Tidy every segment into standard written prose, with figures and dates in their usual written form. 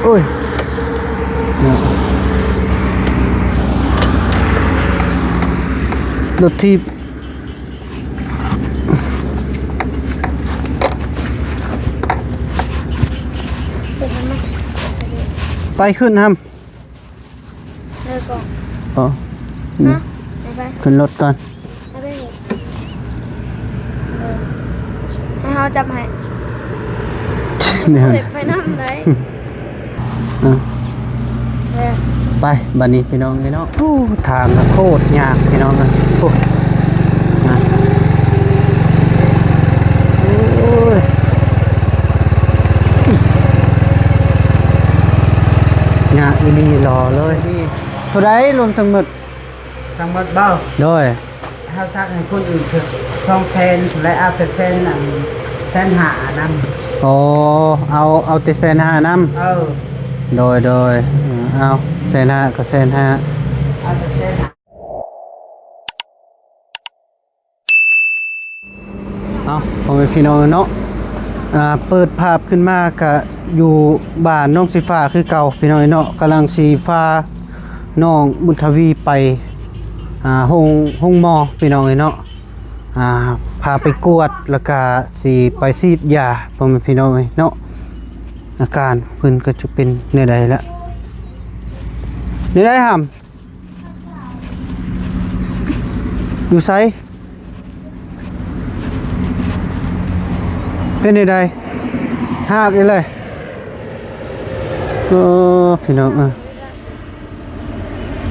โอ้ยรถทีบไปขึ้นทำเลยก่อนอ๋อขึ้นรถก่อนให้เขาจับให้ไปนั่งเลยไปบัดนี้พี่น้องพี่น้องโอ้ทางก็โคตรยากพี่น้องเลยโอ้นะโอ้ยยากอีนี่รอเลยนี่เท่าไรรวมทั้งหมดเบ้าโดยเขาซักให้คนอื่นเถอะช่องแทนและเอาแต่เส้นเส้นหานั่นอ๋อเอาแต่เซนห้านำโดยเอาเซนห้าก็เซนห้าเอาแต่เส้นหาเอาผมเป็นพี่น้องเนาะเปิดภาพขึ้นมาก็อยู่บ้านน้องสีฟ้าคือเก่าพี่น้องเนาะกำลังสีฟ้าน้องบุญทวีไปห้องหมอพี่น้องเนาะพาไปกวดแล้วก็สีไปซีดยาผมเป็นพี่น้องเนาะอาการเพิ่นก็จะเป็นในใดละในใดห่ำอยู่ไสเป็นในใดหากอีเลยพี่น้อง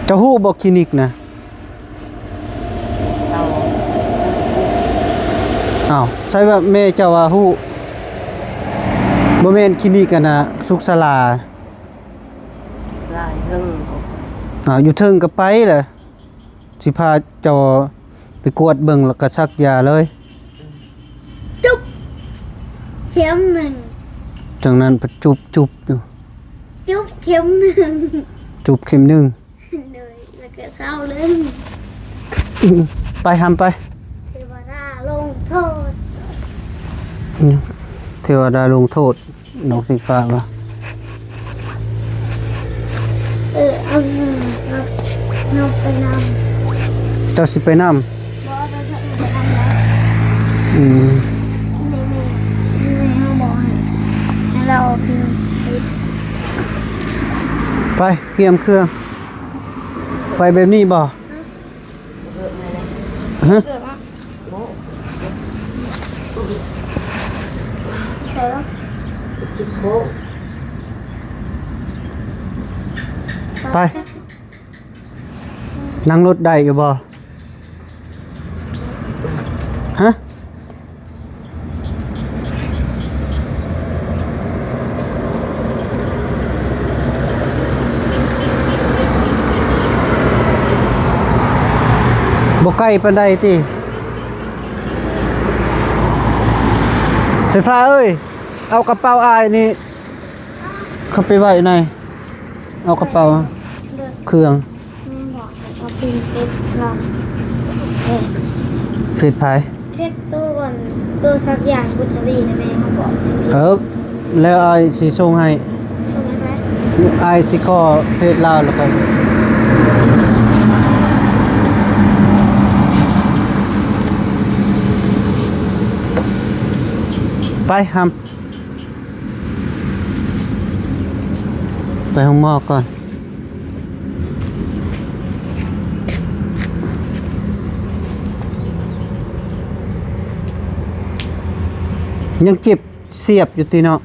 จะฮู้บอกคลินิกนะอ้าวใช่ว่าแม่เจ้าว่าฮู้บ่แม่นคลินิกกันนะสุขศาลาลายเทิงอยู่เทิงก็ไปเลยสิพาเจ้าไปกวดเบิ่งแล้วก็ซักยาเลยจุ๊บเข็มหนึ่งจังนั้นไปจุบอยู่จุ๊บเข็มหนึ่งจุบเข็มหนึ่งเลยแล้วก็เศร้าเลยไปทำไปเทวดาลงโทษเทวดาลงโทษน้องสีฟ้าป่ะเอาเงินเอาไปนำเจ้าสิไปนำบอสเราจะไปทำแล้วไม่เขาบอกให้เราพิมพ์ไปเตรียมเครื่องไปแบบนี้บ่ฮะไปนั่งรถได้อยู่บ่ฮะบ่ใกล้ปานใดติไฟฟ้าเอ้ยเอากระเป๋าอายนี่เข้าไปไว้ในเอากระเป๋าเครื่องแม่บอกเอาพิมพ์เฟซเราเฟซไผเฟซตัวสักอย่างบุตรีนะแม่เขาบอกแล้วอายสิส่งให้ตรงนั้นไหมอายสิขอเพจลาวแล้วกันไปทำไปห้องหมอก่อนยังเจ็บเสียบอยู่ตีเนาะ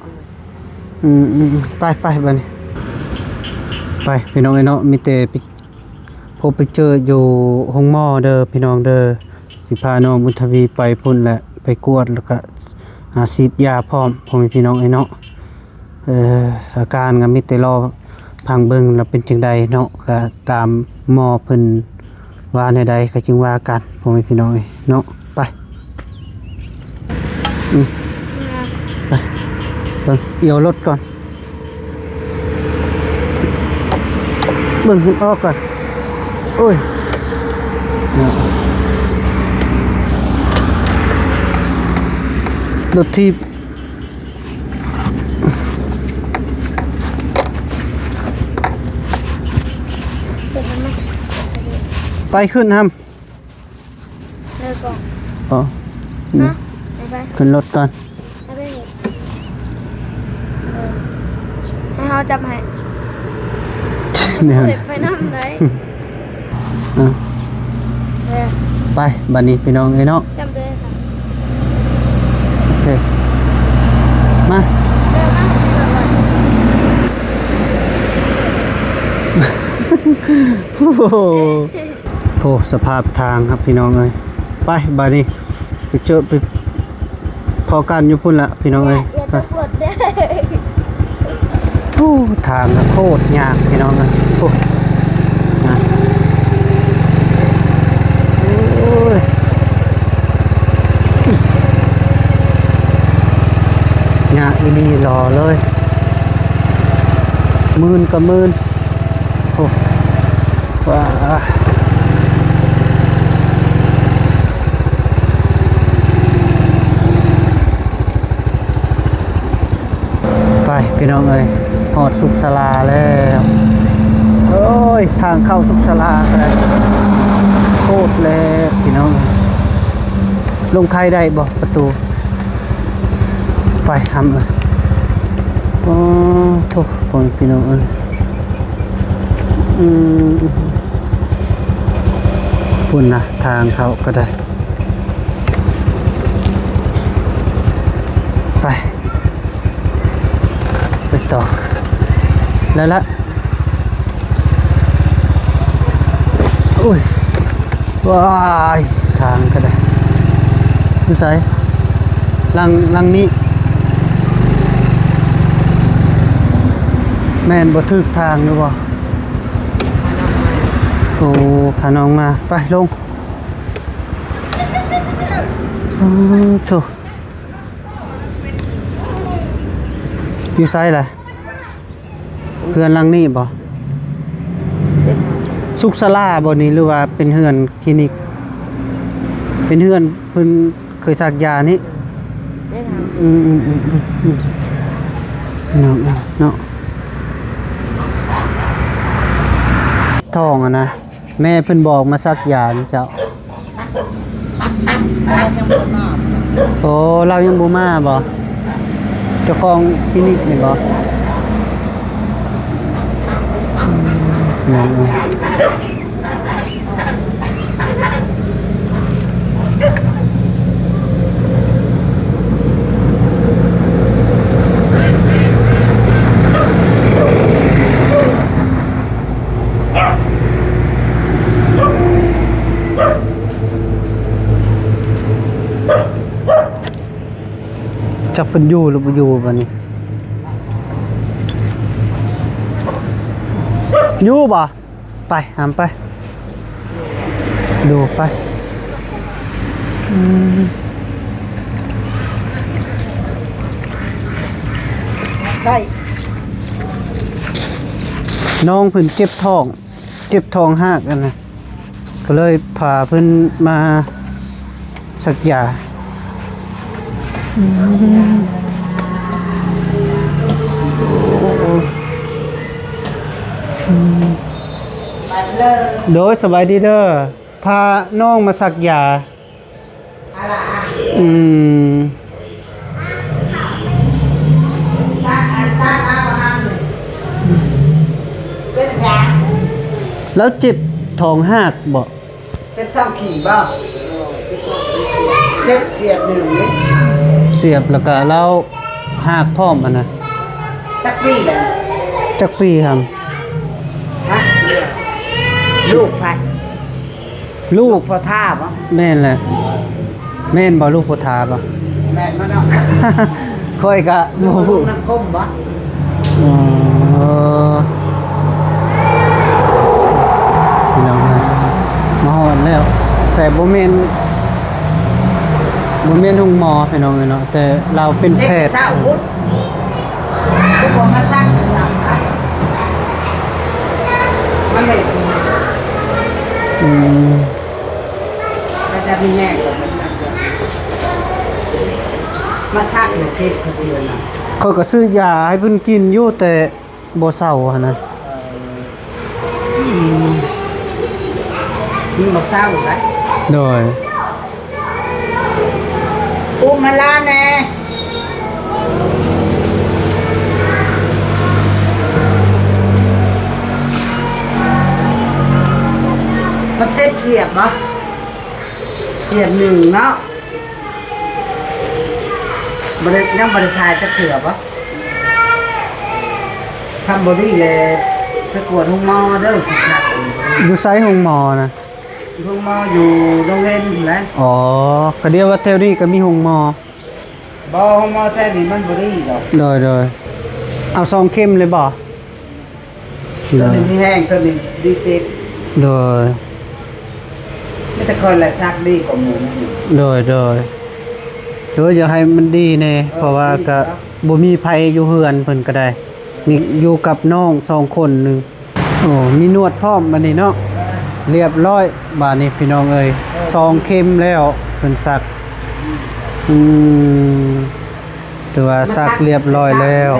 ไปบัดนี้ไปพี่น้องเนาะมีแต่พบไปเจออยู่ห้องหมอเด้อพี่น้องเด้อสิพาน้องบุญทวีไปพุ่นแหละไปกวดแล้วก็ฉีดยาพร้อมพ่อแม่พี่น้องเนาะอาการก็มีแต่รอพังเบิ่งแล้วเป็นจังใดเนาะก็ตามหมอเพิ่นว่าในใดก็จึงว่ากันพ่อแม่พี่น้องเนาะไปไปเบิ่งเอี่ยวรถก่อนเบิ่งขึ้นออกก่อนโอ้ยรถทีบ ไปขึ้นห้ เลิกก่อน ำอ๋อนี่ ฮะไป ขึ้นรถก่อน ไปนี่ให้เขาจับให้ เนี่ย ไปนั่งเลย อ่ะ เออ ไปบัดนี้พี่น้องเอ้ยเนาะ จำเลยค่ะ โอเคมา เดินนั่งเดินก่อน โอ้โหโอ้สภาพทางครับพี่น้องเอ้ยไปบัดนี้ไปเจอไปพอกันอยู่พุ่นละพี่น้องเอ้ย อย่า ไป ตะกดเด้อ โอ้ทางก็โคตรยากพี่น้องเอ้ยโอ้นะโอ้ยยากอีนี่รอเลยมื่นกับมื่นโอ้ว้าไปพี่น้องเอ้ยหอดสุขศาลาแล้วโอ้ยทางเข้าสุขศาลาก็ได้โคตรแล้วพี่น้องลงใครได้บอกประตูไปทำเลยโอ้โถพ่อแม่พี่น้องเอ้ยพุ่นนะทางเขาก็ได้ไปไปต่อแล้วละอุ้ยว้ายทางก็ได้ดูใส่ลังนี้แม่นบ่ถึกทางหรือบ่โอ้พาน้องมาไปลงโถอยู่ไซล่ะเพื่อนหลังนี้บ่สุขศาลาบ่นี้หรือว่าเป็นเฮือนคลินิกเป็นเฮือนเพิ่นเคยสักยานี่เนาะเนาะท้องอะนะแม่เพิ่นบอกมาสักยานี่เจ้าโอ้เรายังบ่มาบ่เจ้าของคลินิกนี่บ่จักเพิ่นอยู่หรือบ่อยู่บัดนี้อยู่บ่ไปหามไปดูไปได้ น้องเพิ่นเจ็บท้องหากอันนะก็เลยพาเพิ่นมาสักยาโดยสบายดีเด้อพาน้องมาสักยาแล้วเจ็บท้องหากบ่ เป็นช่องขี่บ่เจ็บเสียดหนึ่งนี่ เสียบแล้วก็แล้วหากพร้อมอันน่ะ จักปี้เลย จักปีครับ ฮะลูกไป ลูก พอท่าบ่ แม่นแหละแม่นบ่ลูกพุทธาบ่ แม่นมาเนาะ ค่อยก็บ่ ลู ฮู้ กนักก้มบ่ อ๋อพี่น้องครับมาฮอดแล้ว แต่บ่แม่นทุ่งหมอพี่น้องเนาะแต่เราเป็นแพทย์ เศร้าพุทธทุกคนมาสร้างสร้างไปมันไม่เป็น มันจะมีแง่กับมันสักอย่างมาสร้างอยู่ที่คนเดียวนะ เขาก็ซื้อยาให้เพิ่นกินอยู่แต่บ่เศร้าหั่นนะ กินบ่เศร้าได โดย อุ้มมาลาแน่มันเจ็บเสียบบ่เสียบหนึ่งเนาะบ่ได้ยังบ่ได้ทายจะเสือบ่ทำบ่ดีเลยไปกวดห้องหมอเด้อสิครับ อยู่ไซส์ห้องหมอนะ ห้องหมออยู่โรงเรียนนั่นแหละ อ๋อก็เดียวว่าแถวนี้ก็มีห้องหมอ บ่ห้องหมอแท้นี่มันบ่ดีดอก โดยเอาซองเข้มเลยบ่ ตัวนี้มีแห้งตัวนี้ดีเจ็บ โดย ไม่แต่คนละซักดีกว่าหมูนะ โดยอย่าให้มันดีแน่เพราะว่าก็บ่มีภัยอยู่เฮือนเพิ่นก็ได้ มีอยู่กับน้อง2คนหนึงโอ้มีนวดพร้อมบัดนี้เนาะเรียบร้อยบาดนี้พี่น้องเอ้ยซองเข็มแล้วเพิ่นสักถือว่าสักเรียบร้อยแล้ว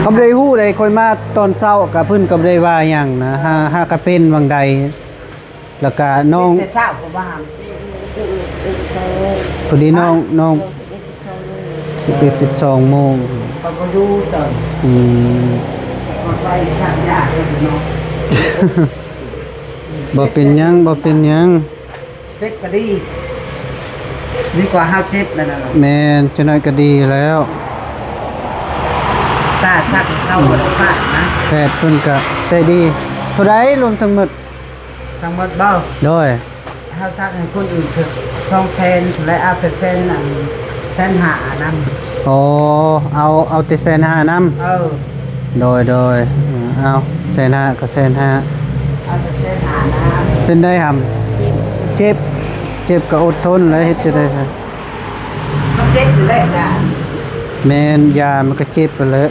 ก็บ่ได้ฮู้ได้ค่อยมาตอนเช้าก็เพิ่นก็บ่ได้ว่าหยังนะหาก็เป็นบางใดแล้วก็น้อง แต่เช้าก็ว่า พอดีน้อง11 12โมง เขาก็อยู่ตอน อืม ไปสักยาเลยเนาะ บ่เป็นหยังเจ็บก็ดีดีกว่าห้าเจ็บนั่นน่ะ แม่นจักหน่อยก็ดีแล้ว ซาซักเข้าบ่ได้พลาดนะ แพทย์เพิ่นก็ใจดีเท่าใดรวมทั้งหมด ทั้งหมดเบ้า โดย เฮาซักให้คนอื่นเถอะช่องแทนและเอาแต่เส้นอันเส้นหานั่น อ๋อเอาแต่150,000นำ โดยเอา150,000ก็150,000 เอาแต่เส้นหานะ เป็นได้หำเจ็บก็อดทนแล้วเฮ็ดจะได้ครับ มันเจ็บอยู่แล้วจ้ะ แม่นยามันก็เจ็บไปแล้ว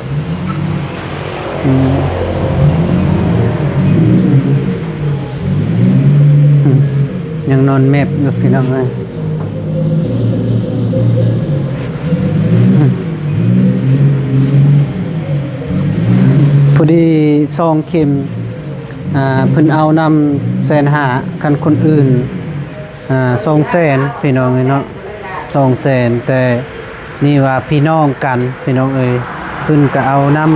อืมยังนอนแมบอยู่พี่น้องเอ้ยพอดีซองเข็มเพิ่นเอานำ150,000คันคนอื่น200,000พี่น้องเอ้ยเนาะ200,000แต่นี่ว่าพี่น้องกันพี่น้องเอ้ยเพิ่นก็เอานำ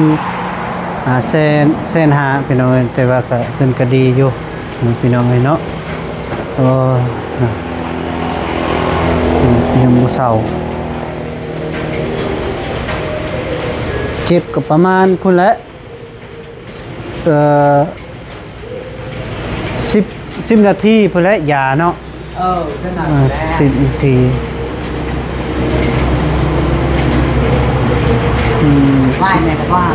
150,000พี่น้องเอ้ยแต่ว่าก็เพิ่นก็ดีอยู่พี่น้องเอ้ยเนาะโอ้ยังบ่เศร้าเจ็บก็ประมาณพุ่นแหละ10นาทีพุ่นแหละยาเนาะ ขนาด 10นาทีว่าเนี่ยก็ว่า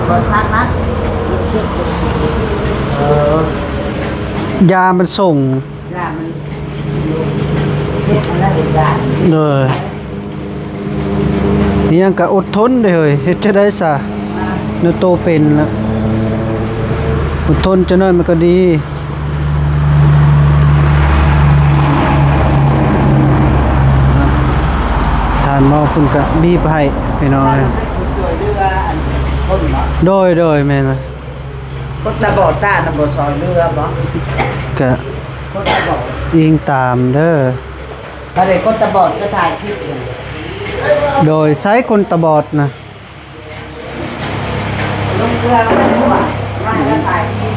บ่ชักนะยามันส่งยามันเฮ็ดอะไรยา เลยนี่ยังก็อดทนเด้อเฮ้ยเฮ็ดจะได้ซะเนื้อโตเป็นแล้วอดทนจะน้อยมันก็ดีทานหมอคุณก็บีบให้พี่น้อย สวยเรืออันคนเนาะ โดยแม่นนะ คนตาบอดตาน่ะบ่ซอยเรือบ่ ก็ คนตาบอด ยิงตามเด้อ ประเดี๋ยวคนตาบอดก็ถ่ายคลิปอยู่ โดยใช้คนตาบอดนะ ลงเรือก็ไม่รู้ว่าว่าให้ถ่ายคลิป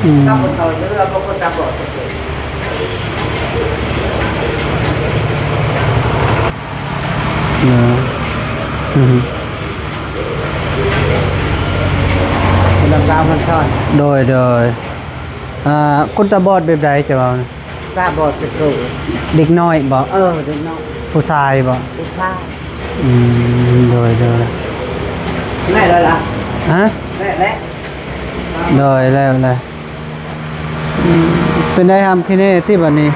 อืม ก็บ่ซอยเรือบ่คนตาบอดก็เก่ง เนาะอืม ลำบากมันซ่อน โดยคนตาบอดแบบใดจะเอานะ ตาบอดไปเกิด เด็กน้อยบ่ เด็กน้อง ผู้ชายบ่ ผู้ชาย โดย แม่เลยล่ะ ฮะ แม่และ โดยแล้วเลยเป็นได้ทำแค่นี้ที่บัดนี้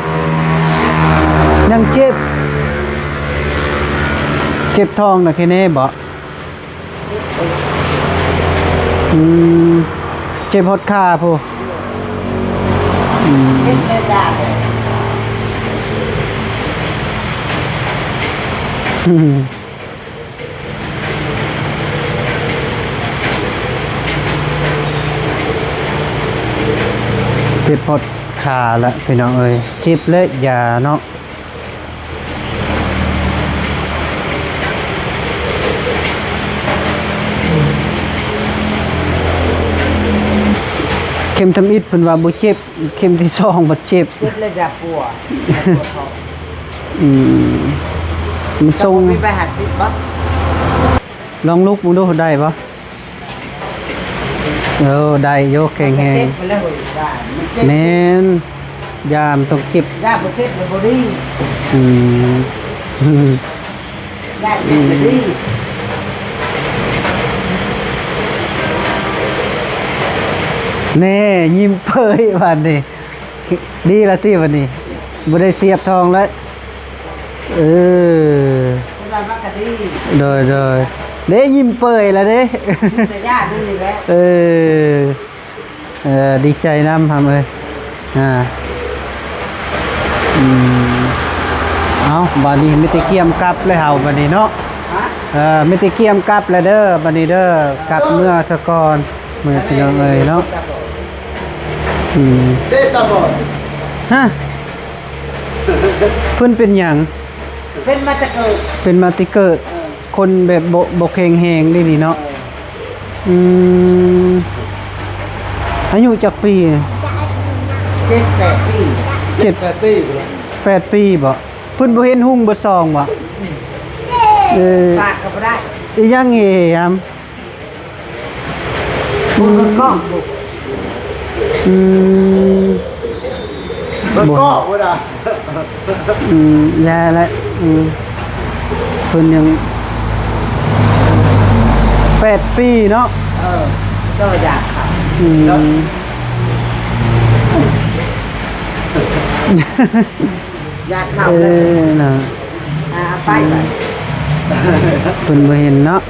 ยังเจ็บท้องนะแค่นี้บ่เจ็บฮอดขาพู เฮ็ดได้จ้าเลย เ จ็บปวดขาละพี่น้องเอ้ยเจ็บและยาเนาะเข็มทำอิฐเพิ่นว่าบ่เจ็บเข็มที่2บ่เจ็บ เจ็บเลยจะปวดปวดท้อง อืมมันทรง มีไปหัดสิบบ่ ลองลุกมึงดูได้ปะได้โยกแข็งแรง เจ็บไปแล้วได้มันเจ็บ แม่นยามต้องเก็บ ยาประเทศมันบ่ดี อืมอืม ยาเจ็บบ่ดี แน่ยิ้มเปยวันนี้ดีละที่วันนี้บ่ได้เสียบทองแล้วเออ เวลามักกะดี โดยเด้ยิ้มเปยแล้วเด้ แต่ยาดูนี่แหละ เออดีใจน้ำทำเลยอืมเอาบานี้ไม่ได้เกี่ยมกลับเลยเฮาบานี้เนาะ ฮะ ไม่ได้เกี่ยมกลับแล้วเด้อบานี้เด้อกลับเมื่อสะกอนเมื่อพี่น้องเอ้ยเนาะอืม เด้ตาบอด ฮะเพิ่นเป็นหยัง เป็นมาแตะเกิด เป็นมาติเกิดคนแบบบ่แข็งแรงนี่นี่เนาะอืมอายุจักปี 7-8 ปี 7-8 ปี8 ปีบ่เพิ่นบ่เห็นหุ่งเบ่ซองบ่ปากก็บ่ได้ อีหยังเอ๋ยาม บุญก็บุญ อืม ก็บ่ได้ ยาละเพิ่นยัง8 ปีเนาะ ก็อยากครับ อืม อยากเข้า เอ เลย อน่ะ ไปไป เพิ่นบ่เห็นเนาะ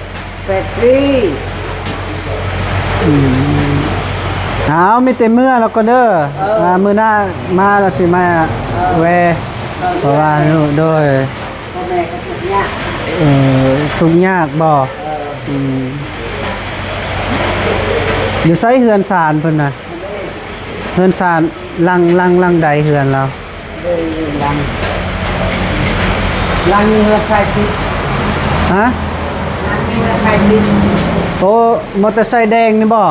8 ปี เอามีแต่เมื่อแล้วก็เด้อมามื้อหน้ามาแล้วสิมาแวเพราะว่าโดย พ่อแม่ก็ทุกข์ยาก ทุกข์ยากบ่อยู่ไสเฮือนศาลเพิ่นน่ะเฮือนศาลลังใดเฮือนเรา เลยลังนี้เฮือใครติด ฮะ ลังนี้เฮือใครติด โอ้มอเตอร์ไซค์แดงนี่บ่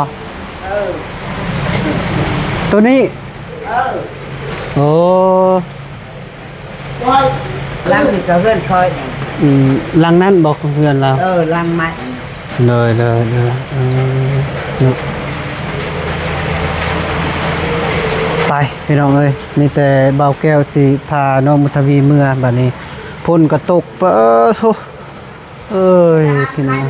เออ ตัวนี้ เออ โอ้ ลังที่ก็เฮือนคอย ลังนั้นบอกของเฮือนเรา ลังใหม่ เลยไปพี่น้องเอ้ยมีแต่เบาแก้วสิพาน้องมุทวีเมื่อบัดนี้พ่นกระตกเโธ่เอ้ยพี่น้อง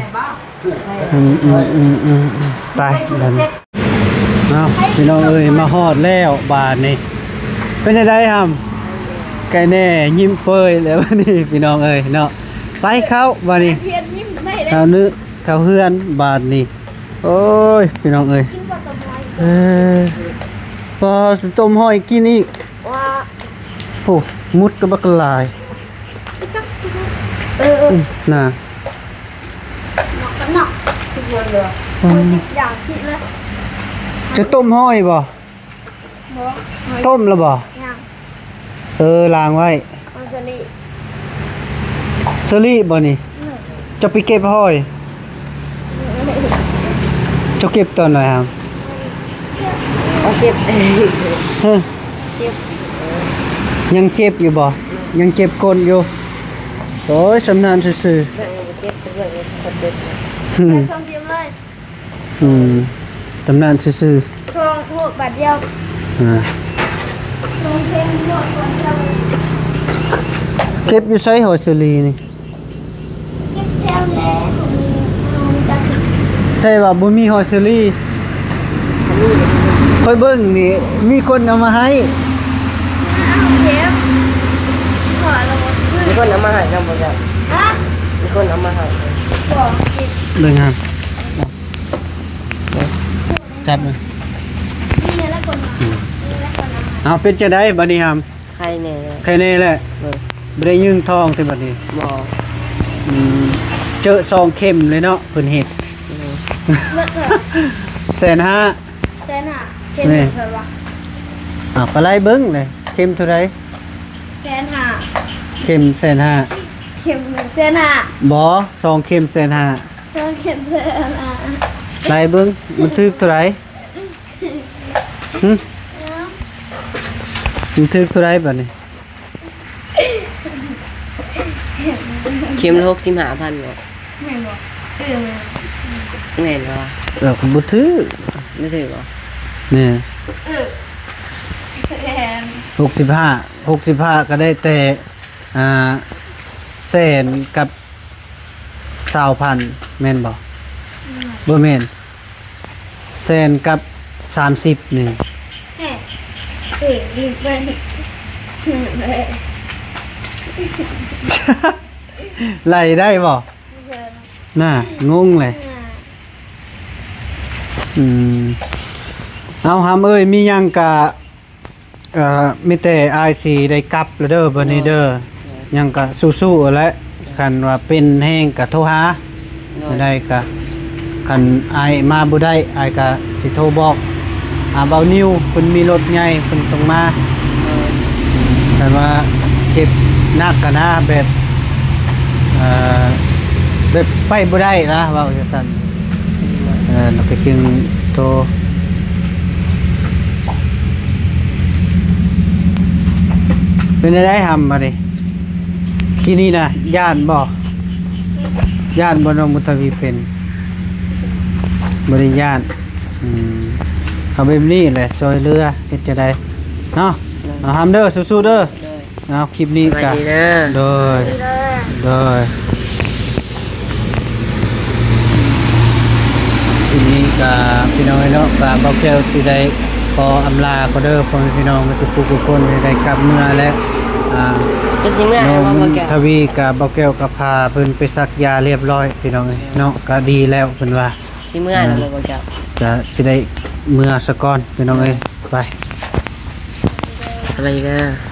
ไปบัดนี้เอาพี่น้องเอ้ยมาฮอดแล้วบาดนี้เป็นไดครับไก่แน่ยิ้มเปยแล้วบัดนี้พี่น้องเอ้ยเนาะไปเข้าบัดนี้ เทียนยิ้มไม่ได้ ข้าวนึข้าวเฮือนบาทนี่โอ้ยพี่น้องเอ้ย กินว่าต้มไร พอต้มหอยกินอีก ว่า โอ้มุดก็บักลาย น่ะ หนักทุกวันเลยอย่างที่เลย จะต้มหอยบ่ หมอ ต้มแล้วบ่ อย่าง ล้างไว้ อันสลี เซอรี่บ่นี่จะไปเก็บหอยจะเก็บตอนไหนครับ เอาเก็บเอง ฮะ เจ็บ ยังเจ็บอยู่บ่ยังเจ็บก้นอยู่โอ้ยสำนานซื่อ เก็บไปเลยคนเด็ก ๆ ใส่ซองเดียวเลย สำนานซื่อ ซองพวกบาทเดียว ๆอ่า ซองเพลงพวกบาทเดียว เก็บอยู่ไสหอยเซอรี่นี่ เก็บแก้วแล้วมีตาถึง ใช่ว่าบ่มีหอยเซอรี่ค่อยเบิ่งนี่มีคนเอามาให้ เก็บขอเราซื้อ มีคนเอามาให้ทำบ่ได้ ฮะ มีคนเอามาให้ บอกกิน เบิ่งครับจับเลย นี่แล้วคนมานี่แล้วคนมา เอาเป็นจะได้บัดนี้ครับ ใครแน่ ใครแน่แหละบ่ได้ยึงทองที่บัดนี้ บ่ เจอซองเข้มเลยเนาะเพิ่นเฮ็ด เลิกเถอะ 150,000 เซนอ่ะเห็นเหมือนเธอวะ อ้าวก็ไล่เบิ่งเลยเข็มเท่าไหร่ แสนห้า เข็ม150,000 เข็ม1แสนห้า บ่2เข็ม150,000 สองเข็มแสนห้า ไล่เบิ่งมันถึกเท่าไหร่หึมันถึกเท่าไหร่บัดนี้ เข็มละ65,000บ่ แม่นบ่แม่น แม่นบ่ ก็บ่ถึก ไม่ถือบ่ นี่ แสน 65ก็ได้แต่แสนกับ20,000แม่นบ่บ่แม่นแสนกับ30นี่ แม่ดีไปแม่ ไล่ได้บ่ แสน น่างงเลย ห้า อืมเอาหำเอ้ยมีหยังกะมีแต่อายสิได้กลับแล้วเด้อบัดนี้เด้อยังกะสู้ๆแหละคันว่าเป็นแห้งกะโทรหาไม่ได้กะคันอายมาบ่ได้อายกะสิโทรบอกเบานิวเพิ่นมีรถใหญ่เพิ่นต้องมาแต่ว่าเจ็บหนักกะนะแบบแบบไปบ่ได้นะเว้าจังซั่นแล้วก็จึงโทรเป็นได้ทำมาดิกินนี่นะย่านบ่ย่านบ่น้องมุทวีเป็นบริย่านเอาแบบนี้แหละซอยเรือเฮ็ดจะได้เนาะเอาทำเด้อสู้ๆเด้อ เด้อ เอาคลิปนี้ สวัส กะ ดีเด้อ โดย ดีเลย โดยทีนี้ก็พี่น้องเนาะก็บ่แก้วสิได้ขออำลาก็เด้อพ่อแม่พี่น้องมาสุขทุกคนได้กลับเมื่อและจะสิเมื่อ น้ ให้ อง บ่บ่แก้ว ทวีกับบ่แก้วก็พาเพิ่นไปซักยาเรียบร้อยพี่น้องเอ้ยเนาะก็ดีแล้วเพิ่นว่า สิเมื่อแล้วบ่แก้ว จะสิได้เมื่อซะก่อนพี่น้องเอ้ยไป สวัสดีเด้อ